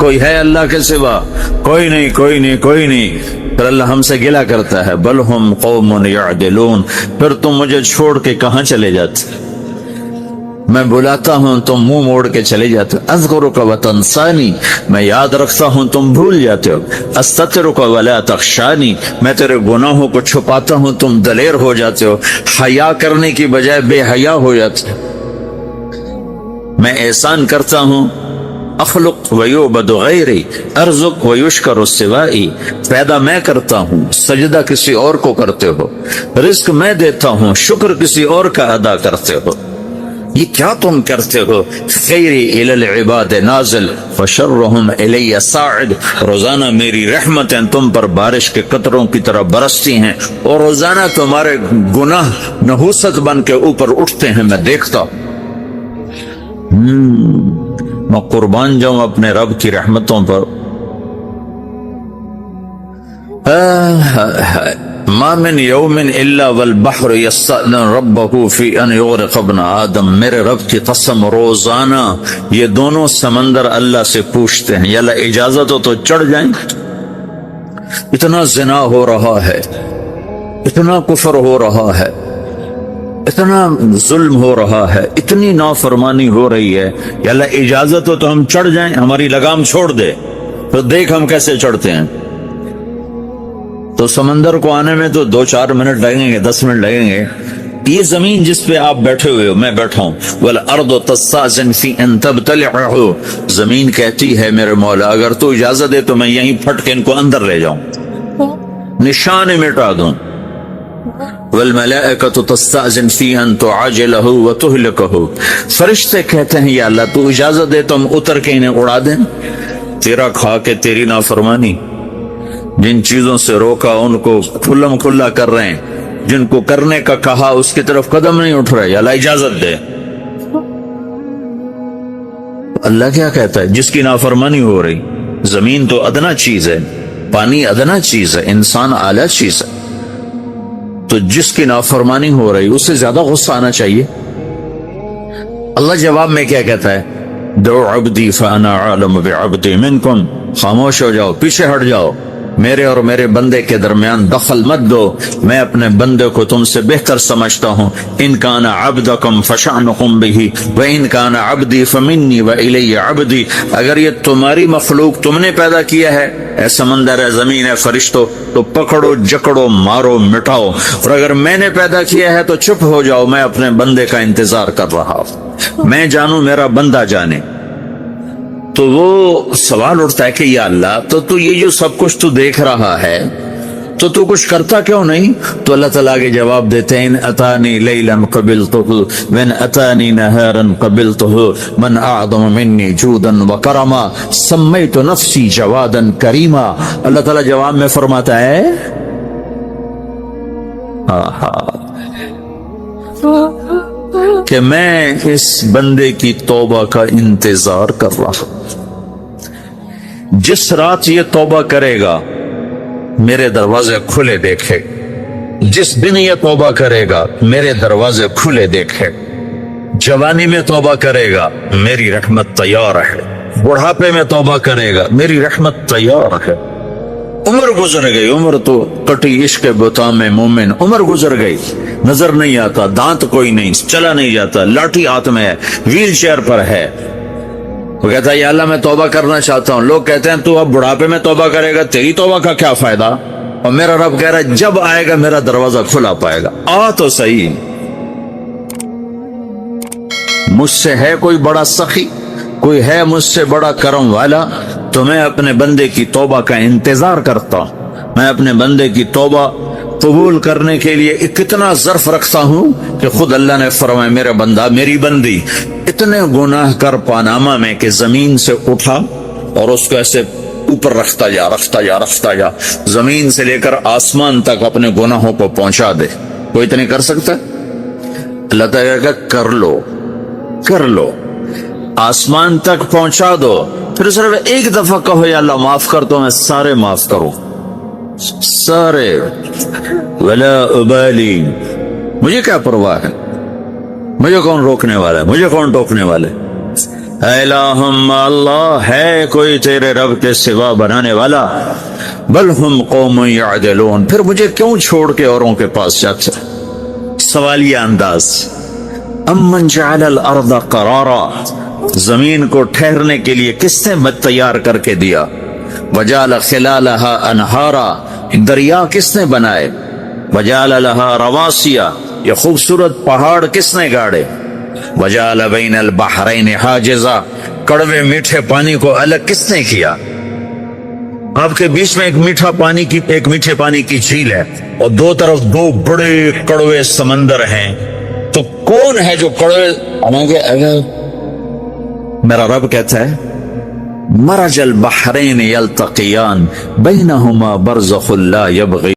کوئی ہے اللہ کے سوا؟ کوئی نہیں، کوئی نہیں، کوئی نہیں۔ پھر اللہ ہم سے گلہ کرتا ہے، بل ہم قوم یعدلون، پھر تم مجھے چھوڑ کے کہاں چلے جاتے؟ میں بلاتا ہوں تم منہ موڑ کے چلے جاتے ہو۔ اذکرک وتنسانی، میں یاد رکھتا ہوں تم بھول جاتے ہو۔ استترک ولا تخشانی، میں تیرے گناہوں کو چھپاتا ہوں تم دلیر ہو جاتے ہو، حیا کرنے کی بجائے بے حیا ہو جاتے ہو۔ میں احسان کرتا ہوں، اخلق ویعبد غیری، ارزق ویشکر سوائی، پیدا میں کرتا ہوں، سجدہ کسی اور کو کرتے ہو، رزق میں دیتا ہوں، شکر کسی اور کا ادا کرتے ہو، یہ کیا تم کرتے ہو؟ خیری الی العباد نازل وشرہم الی صاعد، روزانہ میری رحمتیں تم پر بارش کے قطروں کی طرح برستی ہیں، اور روزانہ تمہارے گناہ نحوست بن کے اوپر اٹھتے ہیں، میں دیکھتا ہوں۔ میں قربان جاؤں اپنے رب کی رحمتوں پر۔ ما من یوم الا والبحر یستأذن ربہ فی ان یغرق ابن آدم، میرے رب کی قسم روزانہ یہ دونوں سمندر اللہ سے پوچھتے ہیں، یا اللہ اجازت ہو تو چڑھ جائیں۔ اتنا زنا ہو رہا ہے، اتنا کفر ہو رہا ہے، اتنا ظلم ہو رہا ہے، اتنی نافرمانی ہو رہی ہے، یا اللہ اجازت ہو تو ہم چڑھ جائیں، ہماری لگام چھوڑ دے تو دیکھ ہم کیسے چڑھتے ہیں۔ تو سمندر کو آنے میں تو 2-4 منٹ لگیں گے، 10 منٹ لگیں گے۔ یہ زمین جس پہ آپ بیٹھے ہوئے ہو، میں بیٹھا ہوں، وَالْأَرْضُ تَسْتَأْذِنُ فِي أَن تَبْتَلِعَهُ، زمین کہتی ہے میرے مولا اگر تو اجازت دے تو میں یہیں پھٹ کے ان کو اندر لے جاؤں، نشان مٹا دوں۔ وَالْمَلَائِكَةُ تَسْتَأْذِنُ فِي أَن تُعَاجِلَهُ وَتُهْلِكَهُ، فرشتے کہتے ہیں یا اللہ تو اجازت دے تو ہم اتر کے انہیں اڑا دیں۔ تیرا کھا کے تیری نافرمانی، جن چیزوں سے روکا ان کو کھلم کھلا کر رہے ہیں، جن کو کرنے کا کہا اس کی طرف قدم نہیں اٹھ رہے، یا اللہ اجازت دے۔ اللہ کیا کہتا ہے؟ جس کی نافرمانی ہو رہی، زمین تو ادنا چیز ہے، پانی ادنا چیز ہے، انسان اعلیٰ چیز ہے، تو جس کی نافرمانی ہو رہی اس سے زیادہ غصہ آنا چاہیے۔ اللہ جواب میں کیا کہتا ہے؟ دعو عبدی فانا عالم بعبدی منکم، خاموش ہو جاؤ، پیچھے ہٹ جاؤ، میرے اور میرے بندے کے درمیان دخل مت دو، میں اپنے بندے کو تم سے بہتر سمجھتا ہوں۔ ان کان عبدکم فشأنکم بہ وان کان عبدی فمنی والی عبدی، اگر یہ تمہاری مخلوق تم نے پیدا کیا ہے، اے سمندر ہے، زمین ہے، فرشتوں، تو پکڑو جکڑو مارو مٹاؤ، اور اگر میں نے پیدا کیا ہے تو چپ ہو جاؤ، میں اپنے بندے کا انتظار کر رہا ہوں، میں جانوں میرا بندہ جانے۔ تو وہ سوال اٹھتا ہے کہ یا اللہ تو یہ جو سب کچھ تو دیکھ رہا ہے تو کچھ کرتا کیوں نہیں؟ تو اللہ تعالیٰ کے جواب دیتے ہیں، ان اتانی لیلا قبلتہ وان اتانی نہارا قبلتہ من اعظم منی جودا وکرما سمیت نفسی جوادا کریما۔ اللہ تعالیٰ جواب میں فرماتا ہے کہ میں اس بندے کی توبہ کا انتظار کر رہا ہوں، جس رات یہ توبہ کرے گا میرے دروازے کھلے دیکھے، جس دن یہ توبہ کرے گا میرے دروازے کھلے دیکھے، جوانی میں توبہ کرے گا میری رحمت تیار ہے، بڑھاپے میں توبہ کرے گا میری رحمت تیار ہے۔ عمر گزر گئی، عمر تو کٹی عشق بتا میں مومن، عمر گزر گئی، نظر نہیں آتا، دانت کوئی نہیں، چلا نہیں جاتا، لاٹھی ہاتھ میں ہے، ویل چیئر پر ہے۔ وہ کہتا ہے یا اللہ میں توبہ کرنا چاہتا ہوں، لوگ کہتے ہیں تو اب بڑھاپے میں توبہ کرے گا، تیری توبہ کا کیا فائدہ؟ اور میرا رب کہہ رہا ہے جب آئے گا میرا دروازہ کھلا پائے گا، آ تو صحیح۔ مجھ سے ہے کوئی بڑا سخی، کوئی ہے مجھ سے بڑا کرم والا، تو میں اپنے بندے کی توبہ کا انتظار کرتا ہوں، میں اپنے بندے کی توبہ قبول کرنے کے لیے کتنا ظرف رکھتا ہوں کہ خود اللہ نے فرمایا میرا بندہ میری بندی اتنے گناہ کر پاناما میں کہ زمین سے اٹھا اور اس کو ایسے اوپر رکھتا جا زمین سے لے کر آسمان تک اپنے گناہوں کو پہنچا دے، کوئی تو نہیں کر سکتا؟ اللہ تعالیٰ کہ کر لو، آسمان تک پہنچا دو، پھر صرف ایک دفعہ کہو یا اللہ معاف کر تو میں سارے معاف کروں، سارے، ولا ابالی، مجھے کیا پرواہ ہے، مجھے کون روکنے والا ہے، مجھے کون ٹوکنے والے، اے اللہم اللہ ہے کوئی تیرے رب کے سوا بنانے والا؟ بل ہم قوم یعدلون، پھر مجھے کیوں چھوڑ کے اوروں کے پاس جاتے؟ سوالیہ انداز۔ امن جعل الارض قرارا، زمین کو ٹھہرنے کے لیے کس نے تیار کر کے دیا؟ وجعل خلالہا انہارا، دریا کس نے بنائے؟ وجعل لہا رواسیا، یہ خوبصورت پہاڑ کس نے گاڑے؟ وجعل بین البحرین حاجزا، کڑوے میٹھے پانی کو الگ کس نے کیا؟ آپ کے بیچ میں ایک میٹھے پانی کی جھیل ہے اور دو طرف دو بڑے کڑوے سمندر ہیں، تو کون ہے جو کڑوے اگر میرا رب کہتا ہے مرج البحرین یلتقیان بینہما برزخ لا یبغی